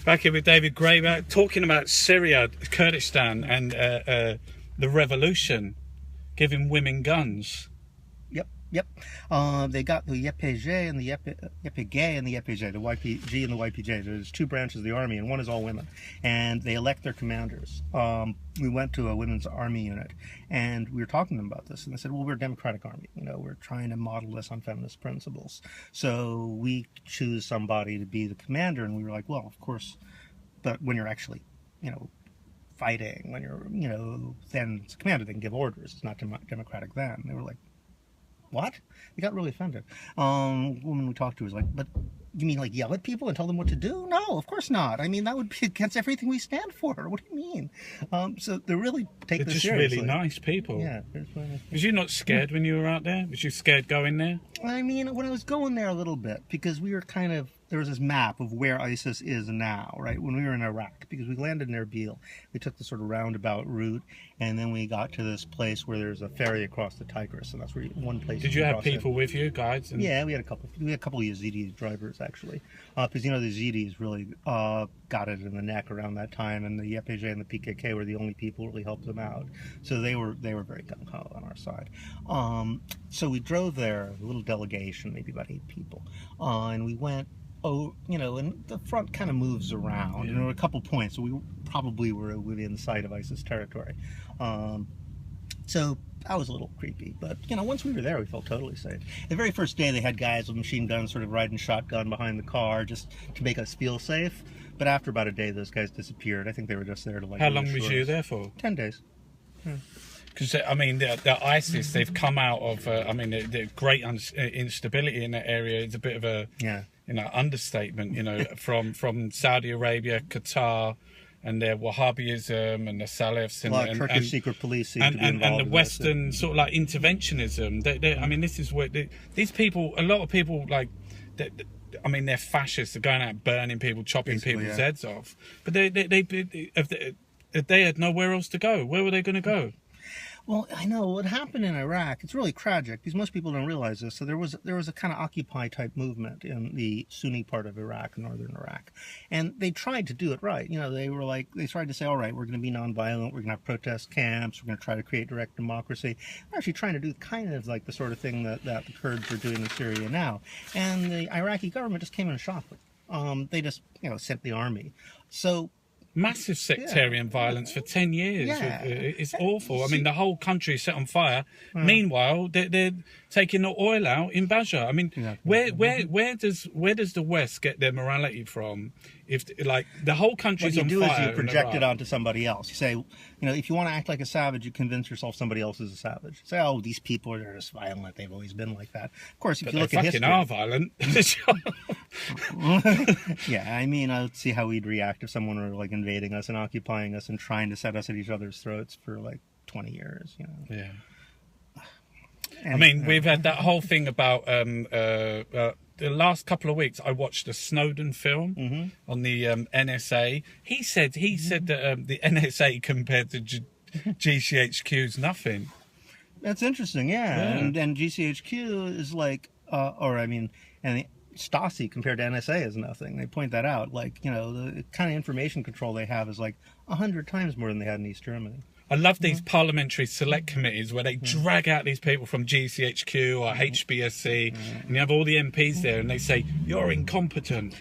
Back here with David Graeber, talking about Syria, Kurdistan, and the revolution, giving women guns. Yep. They got the YPG and the YPG and the YPG, the YPG and the YPG. There's two branches of the army, and one is all women. And they elect their commanders. We went to a women's army unit, and we were talking to them about this. And they said, well, we're a democratic army. You know, we're trying to model this on feminist principles. So we choose somebody to be the commander. And we were like, well, of course, but when you're actually, you know, fighting, when you're, you know, then it's a commander, they can give orders. It's not democratic then. They were like, what? They got really offended. Woman we talked to was like, but you mean like yell at people and tell them what to do? No, of course not. I mean, that would be against everything we stand for. What do you mean? So they really take this seriously. They're just really nice people. Yeah. Really nice. Was you not scared when you were out there? Was you scared going there? I mean, when I was going there a little bit, because we were kind of, there was this map of where ISIS is now, right? When we were in Iraq, because we landed in Erbil, we took the sort of roundabout route, and then we got to this place where there's a ferry across the Tigris, and that's where one place. Did you have people with you, guides? And... Yeah, we had a couple. We had a couple of Yazidi drivers actually, because you know the Yazidis really got it in the neck around that time, and the YPG and the PKK were the only people who really helped them out. So they were very gung ho on our side. So we drove there, a little delegation, maybe about 8 people, and we went. Oh, you know, and the front kind of moves around. Yeah. And there were a couple points, so we probably were within sight of ISIS territory. So that was a little creepy, but you know, once we were there, we felt totally safe. The very first day, they had guys with machine guns, sort of riding shotgun behind the car, just to make us feel safe. But after about a day, those guys disappeared. I think they were just there to like. How long was you there for? 10 days. Because I mean, the ISIS, they've come out of. I mean, the great instability in that area. It's a bit of a you know, understatement. You know, from Saudi Arabia, Qatar, and their Wahhabism and the Salafs and Turkish secret police seem and, to be involved and the Western sort of like interventionism. I mean, this is where these people, a lot of people like. I mean, they're fascists. They're going out burning people, chopping basically, people's heads off. But if they had nowhere else to go, where were they going to go? Well, I know what happened in Iraq. It's really tragic because most people don't realize this. So there was a kind of Occupy type movement in the Sunni part of Iraq, northern Iraq, and they tried to do it right. You know, they tried to say, all right, we're going to be nonviolent. We're going to have protest camps. We're going to try to create direct democracy. They're actually trying to do kind of like the sort of thing that the Kurds are doing in Syria now. And the Iraqi government just came in and shot them. They just sent the army. So. Massive sectarian violence for 10 years. Yeah. It's awful. I mean, the whole country is set on fire. Meanwhile, they're taking the oil out in Basra. I mean, where does the West get their morality from? If like the whole country's on fire. What you do is you project it onto somebody else. You say, if you want to act like a savage, you convince yourself somebody else is a savage. Say, oh, these people are just violent. They've always been like that. Of course, if you look at history, are violent. Yeah, I mean, I would see how we'd react if someone were like invading us and occupying us and trying to set us at each other's throats for like 20 years. Yeah. And, I mean, we've had that whole thing about the last couple of weeks. I watched a Snowden film on the NSA. He said that the NSA compared to GCHQ is nothing. That's interesting, yeah. And GCHQ is like, and Stasi compared to NSA is nothing. They point that out. Like, the kind of information control they have is like 100 times more than they had in East Germany. I love these parliamentary select committees where they drag out these people from GCHQ or HBSC, and you have all the MPs there, and they say, you're incompetent.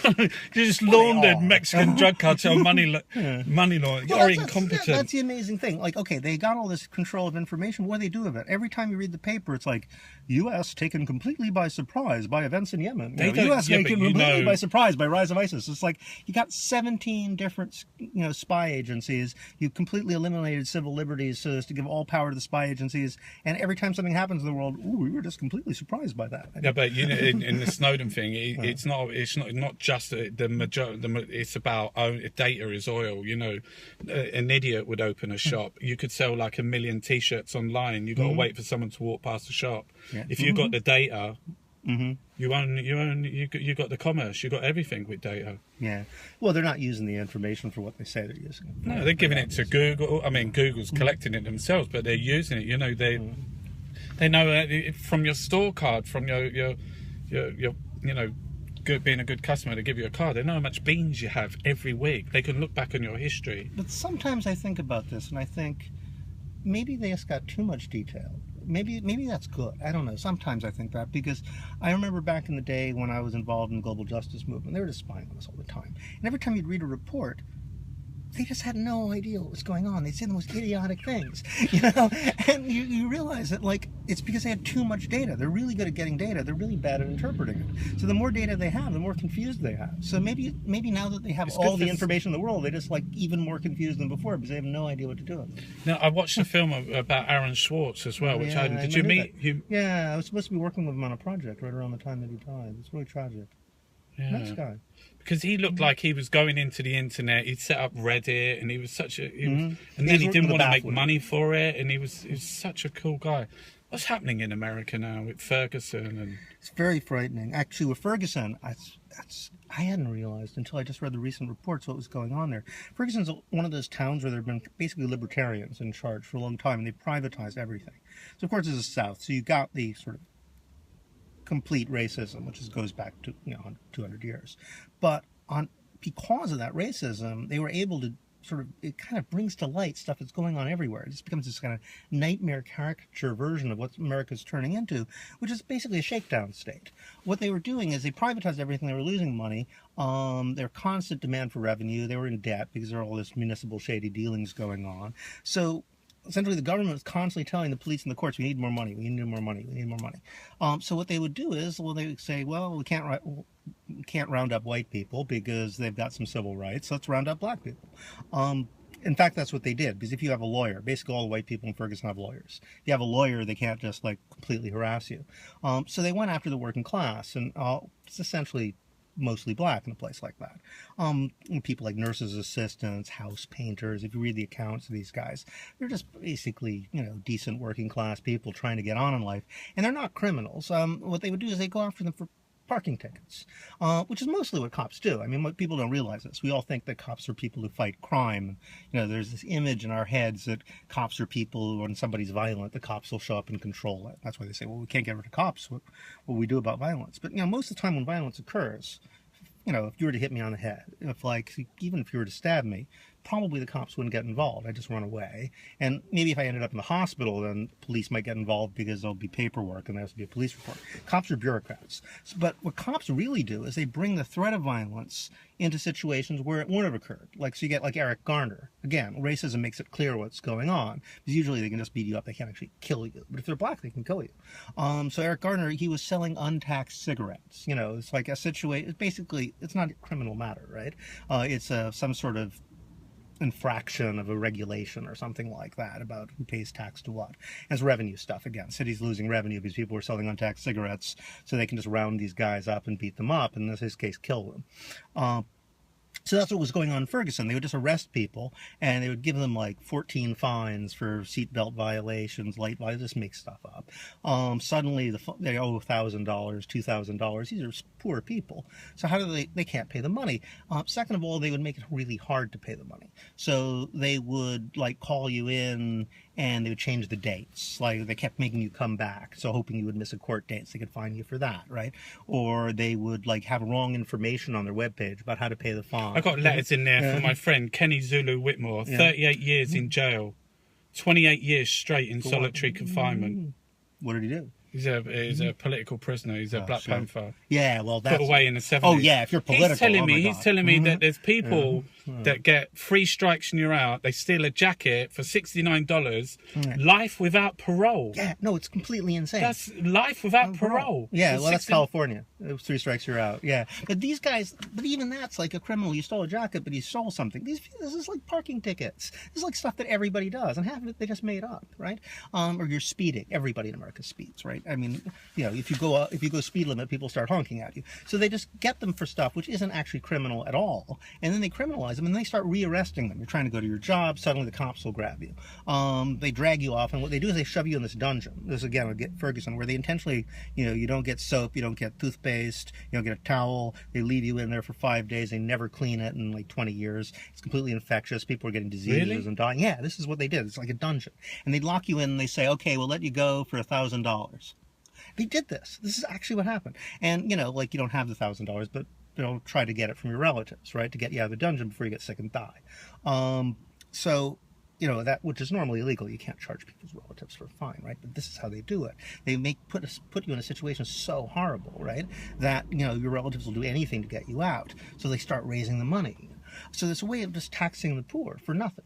You just laundered Mexican drug cartel money laundering. You're incompetent. That's the amazing thing. Like, okay, they got all this control of information. What do they do with it? Every time you read the paper, it's like, U.S. taken completely by surprise by events in Yemen. U.S. taken completely by surprise by rise of ISIS. It's like you got 17 different, spy agencies. You completely eliminated civil liberties so as to give all power to the spy agencies. And every time something happens in the world, we were just completely surprised by that. Yeah, but in the Snowden thing, it's not just the majority. It's about data is oil. An idiot would open a shop. You could sell like 1 million T-shirts online. You got to wait for someone to walk past the shop. Yeah. If you got the data, you got the commerce. You got everything with data. Yeah. Well, they're not using the information for what they say they're using it for. No, they're giving it to Google. I mean, Google's collecting it themselves, but they're using it. They know from your store card, from your being a good customer, they give you a card. They know how much beans you have every week. They can look back on your history. But sometimes I think about this, and I think maybe they just got too much detail. Maybe that's good. I don't know. Sometimes I think that, because I remember back in the day when I was involved in the global justice movement, they were just spying on us all the time. And every time you'd read a report, they just had no idea what was going on. They'd say the most idiotic things, and you realize that, like, it's because they had too much data. They're really good at getting data. They're really bad at interpreting it. So the more data they have, the more confused they have. So maybe now that they have all the information in the world, they're just like even more confused than before because they have no idea what to do with it. Now, I watched a film about Aaron Swartz as well, which did you meet him? Yeah, I was supposed to be working with him on a project right around the time that he died. It's really tragic. Yeah. Nice guy. Because he looked like he was going into the internet. He'd set up Reddit, and he was such a... and then he didn't want to make money for it, and he was such a cool guy. What's happening in America now with Ferguson? And it's very frightening. Actually, with Ferguson, I hadn't realized until I just read the recent reports what was going on there. Ferguson's one of those towns where there have been basically libertarians in charge for a long time, and they privatized everything. So, of course, it's the South, so you got the sort of complete racism, which goes back to 200 years. But because of that racism, they were able to it kind of brings to light stuff that's going on everywhere. It just becomes this kind of nightmare caricature version of what America's turning into, which is basically a shakedown state. What they were doing is they privatized everything. They were losing money. Their constant demand for revenue. They were in debt because there were all this municipal shady dealings going on. So essentially, the government was constantly telling the police and the courts, we need more money, we need more money, we need more money. So what they would do is, they would say, well, we can't round up white people because they've got some civil rights. Let's round up black people. In fact, that's what they did, because if you have a lawyer, basically all the white people in Ferguson have lawyers. If you have a lawyer, they can't just completely harass you. So they went after the working class, and it's essentially mostly black in a place like that. People like nurses' assistants, house painters. If you read the accounts of these guys, they're just basically, decent working class people trying to get on in life. And they're not criminals. What they would do is they go after them for parking tickets, which is mostly what cops do. I mean, what people don't realize this. We all think that cops are people who fight crime. There's this image in our heads that cops are people who, when somebody's violent, the cops will show up and control it. That's why they say, well, we can't get rid of cops. What will we do about violence? But, most of the time when violence occurs, if you were to hit me on the head, even if you were to stab me, probably the cops wouldn't get involved. I'd just run away. And maybe if I ended up in the hospital, then police might get involved because there'll be paperwork and there has to be a police report. Cops are bureaucrats. But what cops really do is they bring the threat of violence into situations where it wouldn't have occurred. So you get like Eric Garner. Again, racism makes it clear what's going on, because usually they can just beat you up. They can't actually kill you. But if they're black, they can kill you. So Eric Garner, he was selling untaxed cigarettes. It's like a situation. Basically, it's not a criminal matter, right? It's some sort of infraction of a regulation or something like that about who pays tax to what. And it's revenue stuff. Again, cities losing revenue because people are selling untaxed cigarettes, so they can just round these guys up and beat them up, and in this case kill them. So that's what was going on in Ferguson. They would just arrest people, and they would give them 14 fines for seatbelt violations, light violations, just make stuff up. Suddenly, they owe $1,000, $2,000. These are poor people. So how do they can't pay the money. Second of all, they would make it really hard to pay the money. So they would call you in, and they would change the dates. They kept making you come back, so hoping you would miss a court date so they could fine you for that, right? Or they would have wrong information on their webpage about how to pay the fine. I got letters in there from my friend Kenny Zulu Whitmore, 38 years in jail, 28 years straight in solitary confinement. What did he do? He's a political prisoner. He's a Black Panther. Yeah, well, that's put away in the 70s. Oh yeah, if you're political. He's telling me that there's people that get 3 strikes and you're out. They steal a jacket for $69. Life without parole. Yeah, no, it's completely insane. That's life without parole. Yeah, well, that's California. It was 3 strikes, you're out. Yeah, but these guys, even that's like a criminal. You stole a jacket, but you stole something. This is like parking tickets. This is like stuff that everybody does, and half of it they just made up, right? Or you're speeding. Everybody in America speeds, right? I mean, if you go speed limit, people start honking at you. So they just get them for stuff which isn't actually criminal at all, and then they criminalize them, and they start rearresting them. You're trying to go to your job, suddenly the cops will grab you. They drag you off, and what they do is they shove you in this dungeon. This again will get Ferguson, where they intentionally, you don't get soap, you don't get toothpaste, you don't get a towel. They leave you in there for 5 days. They never clean it in 20 years. It's completely infectious. People are getting diseases and dying. Yeah, this is what they did. It's like a dungeon, and they lock you in, and they say, okay, we'll let you go for $1,000. They did this. This is actually what happened. And, you know, like, you don't have the $1,000, but they'll try to get it from your relatives, right, to get you out of the dungeon before you get sick and die. So, you know, that, which is normally illegal. You can't charge people's relatives for a fine, right? But this is how they do it. They put you in a situation so horrible, right, that, you know, your relatives will do anything to get you out. So they start raising the money. So there's a way of just taxing the poor for nothing.